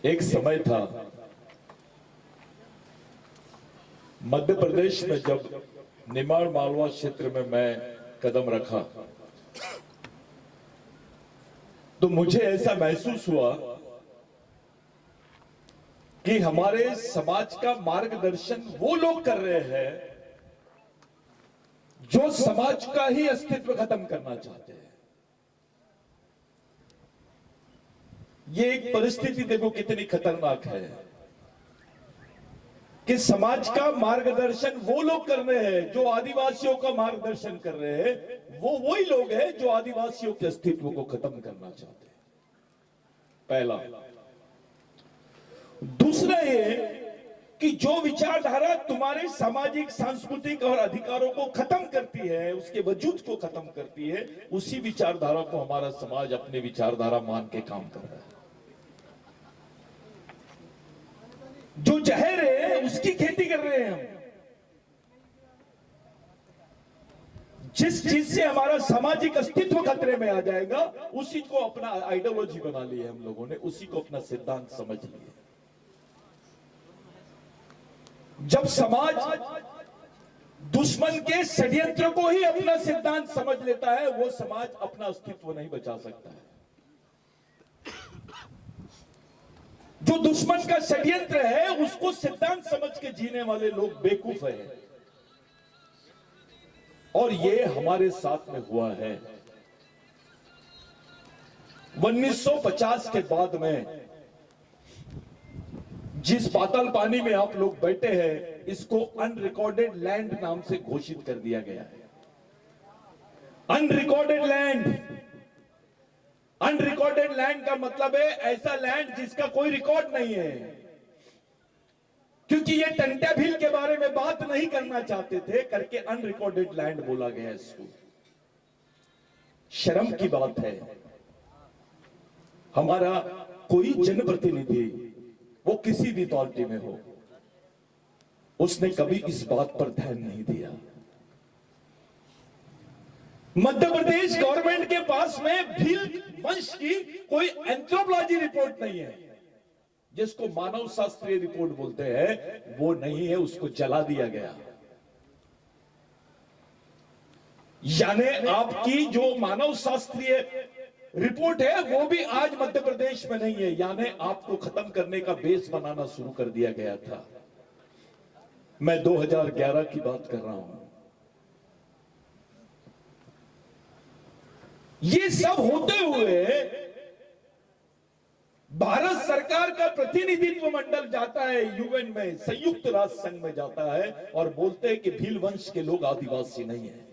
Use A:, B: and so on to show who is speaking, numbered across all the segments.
A: एक समय था मध्य प्रदेश में, जब निमाड़ मालवा क्षेत्र में मैं कदम रखा तो मुझे ऐसा महसूस हुआ कि हमारे समाज का मार्गदर्शन वो लोग कर रहे हैं जो समाज का ही अस्तित्व खत्म करना चाहते हैं। ये एक परिस्थिति देखो कितनी खतरनाक है कि समाज का मार्गदर्शन वो लोग कर रहे हैं जो आदिवासियों का मार्गदर्शन कर रहे हैं। वो वही लोग हैं जो आदिवासियों के अस्तित्व को खत्म करना चाहते हैं। पहला। दूसरा ये कि जो विचारधारा तुम्हारे सामाजिक, सांस्कृतिक और अधिकारों को खत्म करती है, उसके वजूद को खत्म करती है, उसी विचारधारा को हमारा समाज अपने विचारधारा मान के काम कर रहा है। जो जहर है उसकी खेती कर रहे हैं हम। जिस चीज से हमारा सामाजिक अस्तित्व खतरे में आ जाएगा उसी को अपना आइडियोलॉजी बना लिया हम लोगों ने, उसी को अपना सिद्धांत समझ लिया। जब समाज दुश्मन के षड्यंत्र को ही अपना सिद्धांत समझ लेता है, वो समाज अपना अस्तित्व नहीं बचा सकता है। जो दुश्मन का षड्यंत्र है उसको सिद्धांत समझ के जीने वाले लोग बेवकूफ हैं। और ये हमारे साथ में हुआ है। 1950 के बाद में जिस पाताल पानी में आप लोग बैठे हैं, इसको अनरिकॉर्डेड लैंड नाम से घोषित कर दिया गया है। Unrecorded land. अनरिकॉर्डेड लैंड का मतलब है ऐसा लैंड जिसका कोई रिकॉर्ड नहीं है। क्योंकि ये टंटा भील के बारे में बात नहीं करना चाहते थे, करके अनरिकॉर्डेड लैंड बोला गया इसको। शर्म की बात है, हमारा कोई जनप्रतिनिधि, वो किसी भी पार्टी में हो, उसने कभी इस बात पर ध्यान नहीं दिया। मध्य प्रदेश गवर्नमेंट के पास में भील वंश की कोई एंथ्रोपोलॉजी रिपोर्ट नहीं है, जिसको मानव शास्त्रीय रिपोर्ट बोलते हैं, वो नहीं है, उसको जला दिया गया। यानी आपकी जो मानव शास्त्रीय रिपोर्ट है वो भी आज मध्य प्रदेश में नहीं है। यानी आपको खत्म करने का बेस बनाना शुरू कर दिया गया था। मैं 2011 की बात कर रहा हूं। ये सब होते हुए भारत सरकार का प्रतिनिधित्व मंडल जाता है यूएन में, संयुक्त राष्ट्र संघ में जाता है और बोलते हैं कि भील वंश के लोग आदिवासी नहीं है।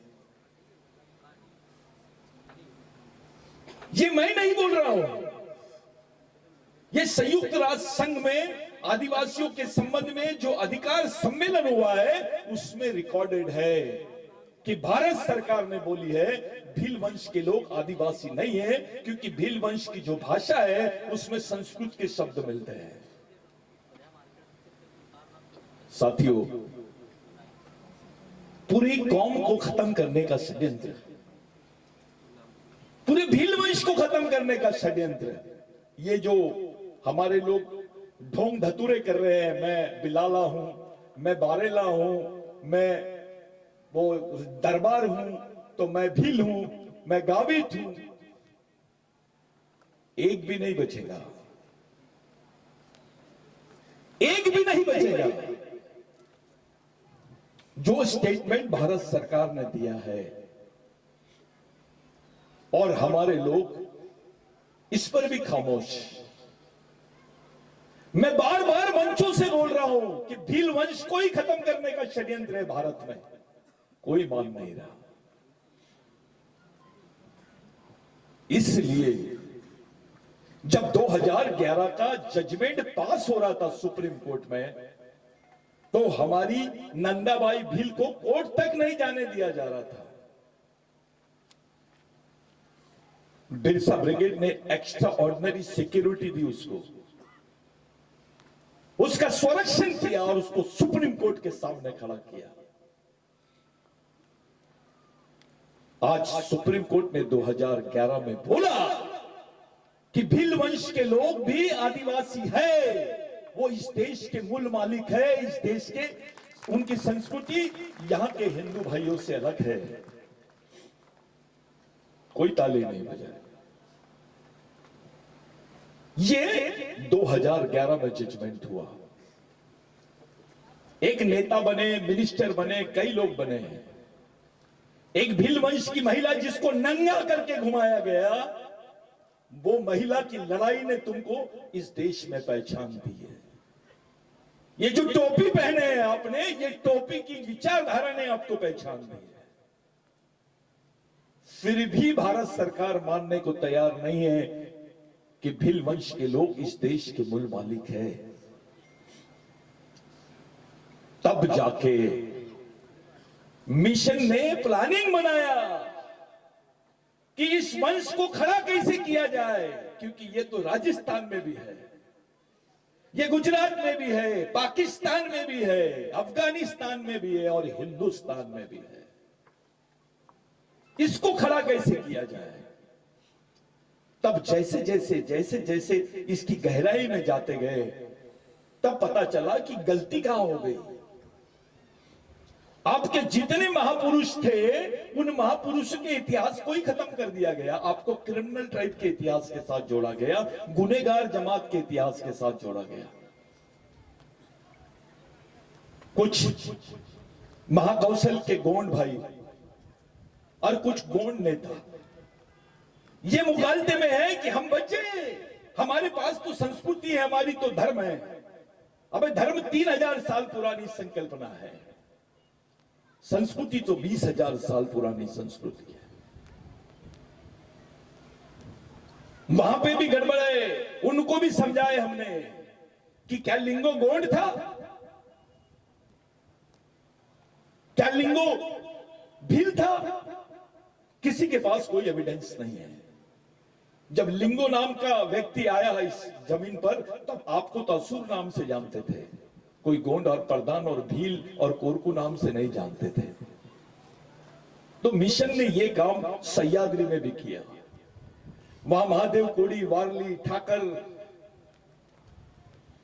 A: ये मैं नहीं बोल रहा हूं, ये संयुक्त राष्ट्र संघ में आदिवासियों के संबंध में जो अधिकार सम्मेलन हुआ है उसमें रिकॉर्डेड है कि भारत सरकार ने बोली है भील वंश के लोग आदिवासी नहीं है, क्योंकि भील वंश की जो भाषा है उसमें संस्कृत के शब्द मिलते हैं। साथियों, पूरी कौम को खत्म करने का षड्यंत्र, पूरे भील वंश को खत्म करने का षड्यंत्र, ये जो हमारे लोग ढोंग धतूरे कर रहे हैं, मैं बिलाला हूं, मैं बारेला हूं, मैं वो दरबार हूं, तो मैं भील हूं, मैं गावित हूं, एक भी नहीं बचेगा, एक भी नहीं बचेगा। जो स्टेटमेंट भारत सरकार ने दिया है और हमारे लोग इस पर भी खामोश। मैं बार बार मंचों से बोल रहा हूं कि भील वंश को ही खत्म करने का षड्यंत्र है भारत में, कोई मान नहीं रहा। इसलिए जब 2011 का जजमेंट पास हो रहा था सुप्रीम कोर्ट में, तो हमारी नंदाबाई भील को कोर्ट तक नहीं जाने दिया जा रहा था। बिरसा ब्रिगेड ने एक्स्ट्रा ऑर्डिनरी सिक्योरिटी दी उसको, उसका संरक्षण किया और उसको सुप्रीम कोर्ट के सामने खड़ा किया। आज सुप्रीम कोर्ट ने 2011 में बोला कि भील वंश के लोग भी आदिवासी है, वो इस देश के मूल मालिक है, इस देश के, उनकी संस्कृति यहां के हिंदू भाइयों से अलग है। कोई ताली नहीं बजाए। ये 2011 में जजमेंट हुआ। एक नेता बने, मिनिस्टर बने, कई लोग बने। एक भील वंश की महिला जिसको नंगा करके घुमाया गया, वो महिला की लड़ाई ने तुमको इस देश में पहचान दी है। ये जो टोपी पहने हैं आपने, ये टोपी की विचारधारा ने आपको पहचान दी है। फिर भी भारत सरकार मानने को तैयार नहीं है कि भील वंश के लोग इस देश के मूल मालिक है। तब जाके मिशन ने प्लानिंग बनाया कि इस वंश को खड़ा कैसे किया जाए, क्योंकि ये तो राजस्थान में भी है, ये गुजरात में भी है, पाकिस्तान में भी है, अफगानिस्तान में भी है और हिंदुस्तान में भी है। इसको खड़ा कैसे किया जाए? तब जैसे जैसे जैसे जैसे इसकी गहराई में जाते गए, तब पता चला कि गलती कहां हो गई। आपके जितने महापुरुष थे, उन महापुरुषों के इतिहास को ही खत्म कर दिया गया। आपको क्रिमिनल ट्राइब के इतिहास के साथ जोड़ा गया, गुनहगार जमात के इतिहास के साथ जोड़ा गया। कुछ महाकौशल के गोंड भाई और कुछ गोंड नेता ये मुगालते में है कि हम बच्चे, हमारे पास तो संस्कृति है, हमारी तो धर्म है। अबे धर्म 3000 साल पुरानी संकल्पना है, संस्कृति तो 20,000 साल पुरानी संस्कृति है। वहां पे भी गड़बड़ है। उनको भी समझाए हमने कि क्या लिंगो गोंड था, क्या लिंगो भील था? किसी के पास कोई एविडेंस नहीं है। जब लिंगो नाम का व्यक्ति आया इस जमीन पर, तब आपको तो असुर नाम से जानते थे, कोई गोंड और प्रधान और भील और कोरकू नाम से नहीं जानते थे। तो मिशन ने यह काम सह्याद्री में भी किया। वहां महादेव कोड़ी, वारली, ठाकर,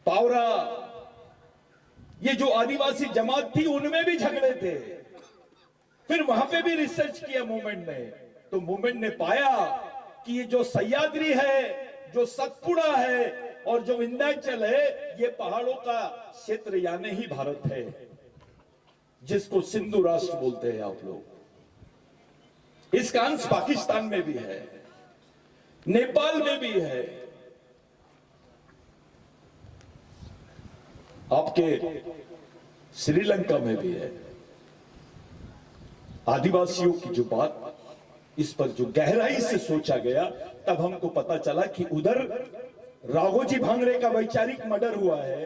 A: पावरा, ये जो आदिवासी जमात थी, उनमें भी झगड़े थे। फिर वहां पे भी रिसर्च किया मूवमेंट ने, तो मूवमेंट ने पाया कि ये जो सह्याद्री है, जो सतपुड़ा है और जो विंध्याचल है, ये पहाड़ों का क्षेत्र यानी ही भारत है, जिसको सिंधु राष्ट्र बोलते हैं आप लोग। इसका अंश पाकिस्तान में भी है, नेपाल में भी है, आपके श्रीलंका में भी है। आदिवासियों की जो बात, इस पर जो गहराई से सोचा गया, तब हमको पता चला कि उधर राघोजी भांगरे का वैचारिक मर्डर हुआ है,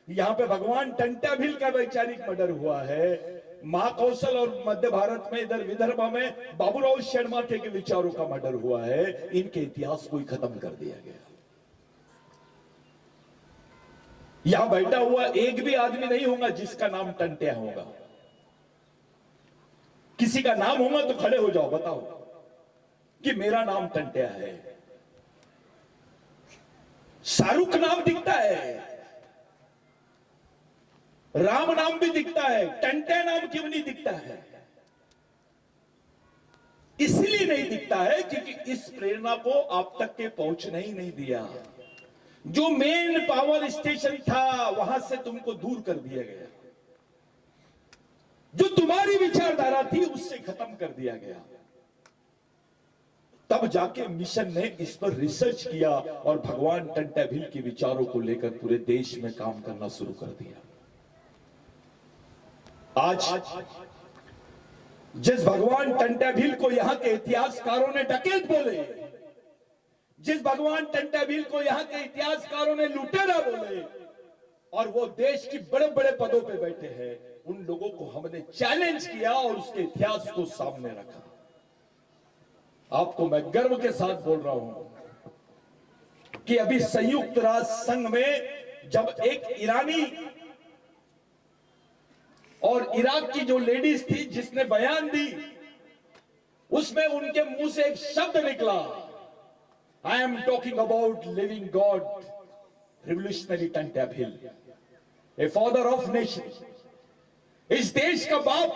A: यहां पे भगवान टंटा भील का वैचारिक मर्डर हुआ है, महाकौशल और मध्य भारत में, इधर विदर्भ में बाबूराव शर्माके के विचारों का मर्डर हुआ है। इनके इतिहास को ही खत्म कर दिया गया। यहां बैठा हुआ एक भी आदमी नहीं होगा जिसका नाम टंट्या होगा। किसी का नाम होगा तो खड़े हो जाओ, बताओ कि मेरा नाम टंट्या है। शाहरुख नाम दिखता है, राम नाम भी दिखता है, टंट्या नाम क्यों नहीं दिखता है? इसलिए नहीं दिखता है क्योंकि इस प्रेरणा को आप तक के पहुंचने ही नहीं दिया। जो मेन पावर स्टेशन था, वहां से तुमको दूर कर दिया गया। जो तुम्हारी विचारधारा थी, उससे खत्म कर दिया गया। तब जाके मिशन ने इस पर रिसर्च किया और भगवान टंट्या भील के विचारों को लेकर पूरे देश में काम करना शुरू कर दिया। आज जिस भगवान टंट्या भील को यहां के इतिहासकारों ने डकैत बोले, जिस भगवान टंट्या भील को यहां के इतिहासकारों ने लुटेरा बोले, और वो देश की बड़े बड़े पदों पे बैठे हैं, उन लोगों को हमने चैलेंज किया और उसके इतिहास को सामने रखा। आपको मैं गर्व के साथ बोल रहा हूं कि अभी संयुक्त राष्ट्र संघ में जब एक ईरानी और इराक की जो लेडीज थी जिसने बयान दी, उसमें उनके मुंह से एक शब्द निकला, I am talking about living God, revolutionary Tantabhil, a father of nation. इस देश का बाप,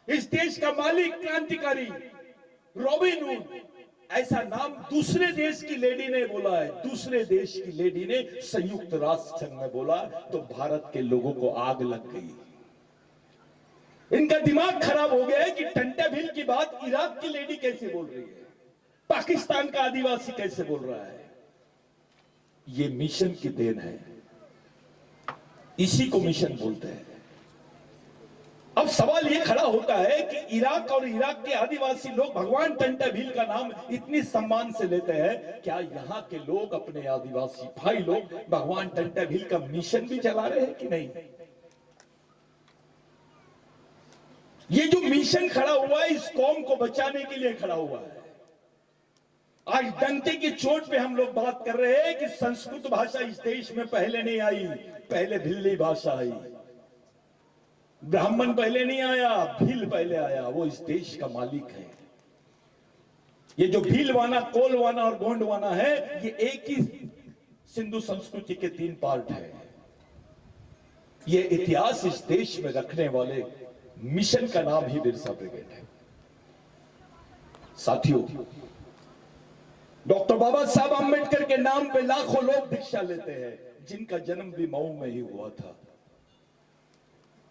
A: इस देश का मालिक, क्रांतिकारी रॉबिन हुड, ऐसा नाम दूसरे देश की लेडी ने बोला है, दूसरे देश की लेडी ने संयुक्त राष्ट्र संघ में बोला तो भारत के लोगों को आग लग गई। इनका दिमाग खराब हो गया है कि टंटाभिल की बात इराक की लेडी कैसे बोल रही है, पाकिस्तान का आदिवासी कैसे बोल रहा है। ये मिशन की देन है, इसी को मिशन बोलते हैं। अब सवाल ये खड़ा होता है कि इराक और इराक के आदिवासी लोग भगवान टंटाभिल का नाम इतनी सम्मान से लेते हैं, क्या यहां के लोग, अपने आदिवासी भाई लोग, भगवान टंटाभिल का मिशन भी चला रहे हैं कि नहीं? ये जो मिशन खड़ा हुआ है, इस कौम को बचाने के लिए खड़ा हुआ है। आज डंके की चोट पे हम लोग बात कर रहे हैं कि संस्कृत भाषा इस देश में पहले नहीं आई, पहले भिल्ली भाषा आई। ब्राह्मण पहले नहीं आया, भील पहले आया। वो इस देश का मालिक है। ये जो भीलवाना, कोलवाना और गोंडवाना है, ये एक ही सिंधु संस्कृति के 3 पार्ट है। ये इतिहास इस देश में रखने वाले मिशन का नाम ही बिरसा ब्रिगेड है। साथियों, डॉक्टर बाबा साहब आंबेडकर के नाम पे लाखों लोग दीक्षा लेते हैं, जिनका जन्म भी मऊ में ही हुआ था।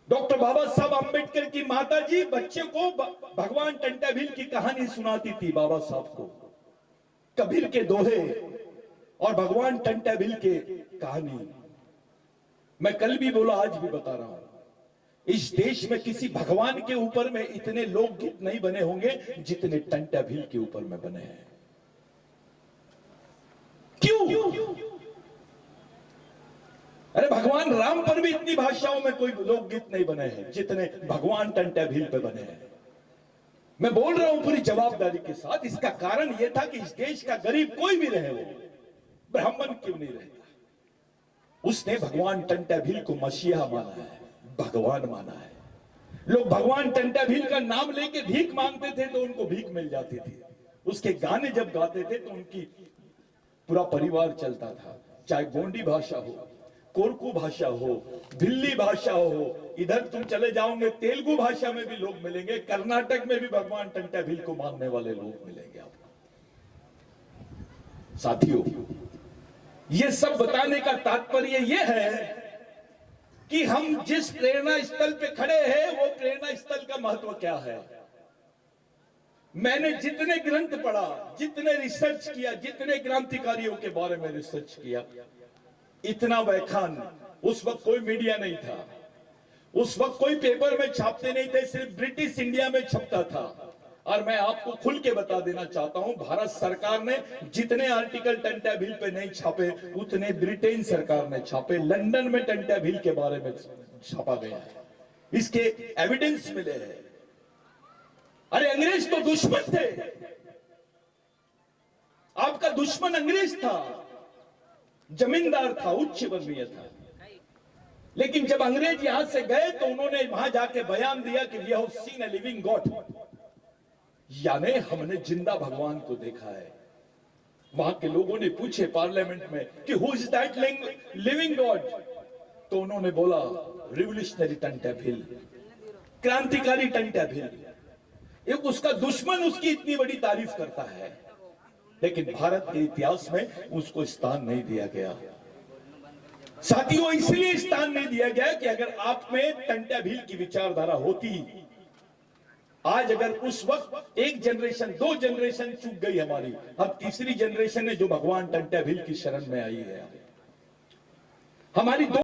A: डॉक्टर बाबा साहब आंबेडकर की माता जी बच्चे को भगवान टंटाभिल की कहानी सुनाती थी, बाबा साहब को कबीर के दोहे और भगवान टंटाभिल के कहानी। मैं कल भी बोला, आज भी बता रहा हूं, इस देश में किसी भगवान के ऊपर में इतने लोकगीत नहीं बने होंगे जितने टंटाभिल के ऊपर में बने हैं। क्यों? अरे भगवान राम पर भी इतनी भाषाओं में कोई लोकगीत नहीं बने हैं जितने भगवान टंटाभिल पे बने हैं। मैं बोल रहा हूं पूरी जवाबदारी के साथ। इसका कारण यह था कि इस देश का गरीब कोई भी रहे, वो ब्राह्मण क्यों नहीं रहता, उसने भगवान टंटाभिल को मसीहा माना है, भगवान माना है। लोग भगवान टंटाभिल का नाम लेके भीख मांगते थे तो उनको भीख मिल जाती थी। उसके गाने जब गाते थे तो उनकी पूरा परिवार चलता था। चाहे गोंडी भाषा हो, कोरकू भाषा हो, भिल्ली भाषा हो, इधर तुम चले जाओगे तेलुगु भाषा में भी लोग मिलेंगे, कर्नाटक में भी भगवान टंटाभिल को मानने वाले लोग मिलेंगे आपको। साथियों, ये सब बताने का तात्पर्य यह है कि हम जिस प्रेरणा स्थल पे खड़े हैं, वो प्रेरणा स्थल का महत्व क्या है। मैंने जितने ग्रंथ पढ़ा, जितने रिसर्च किया, जितने क्रांतिकारियों के बारे में रिसर्च किया, इतना व्याख्यान उस वक्त कोई मीडिया नहीं था, उस वक्त कोई पेपर में छापते नहीं थे, सिर्फ ब्रिटिश इंडिया में छपता था। और मैं आपको खुल के बता देना चाहता हूं, भारत सरकार ने जितने आर्टिकल टंटाभिल पे नहीं छापे, उतने ब्रिटेन सरकार ने छापे। लंदन में टंटाभिल के बारे में छापा गया है, इसके एविडेंस मिले हैं। अरे अंग्रेज तो दुश्मन थे, आपका दुश्मन अंग्रेज था, जमींदार था, उच्च वर्णीय था। लेकिन जब अंग्रेज यहां से गए तो उन्होंने वहां जाके बयान दिया कि we have seen a living god, यानी हमने जिंदा भगवान को देखा है। वहां के लोगों ने पूछे पार्लियामेंट में कि who is that living God, तो उन्होंने बोला रिवोल्यूशनरी टंटाभिल, क्रांतिकारी टंटाभिल। एक उसका दुश्मन उसकी इतनी बड़ी तारीफ करता है, लेकिन भारत के इतिहास में उसको स्थान नहीं दिया गया। साथियों, इसलिए स्थान नहीं दिया गया कि अगर आप में टंटाभिल की विचारधारा होती, आज अगर उस वक्त एक जनरेशन, 2 जनरेशन चूक गई हमारी, अब तीसरी जनरेशन है जो भगवान टंटाभिल की शरण में आई है। हमारी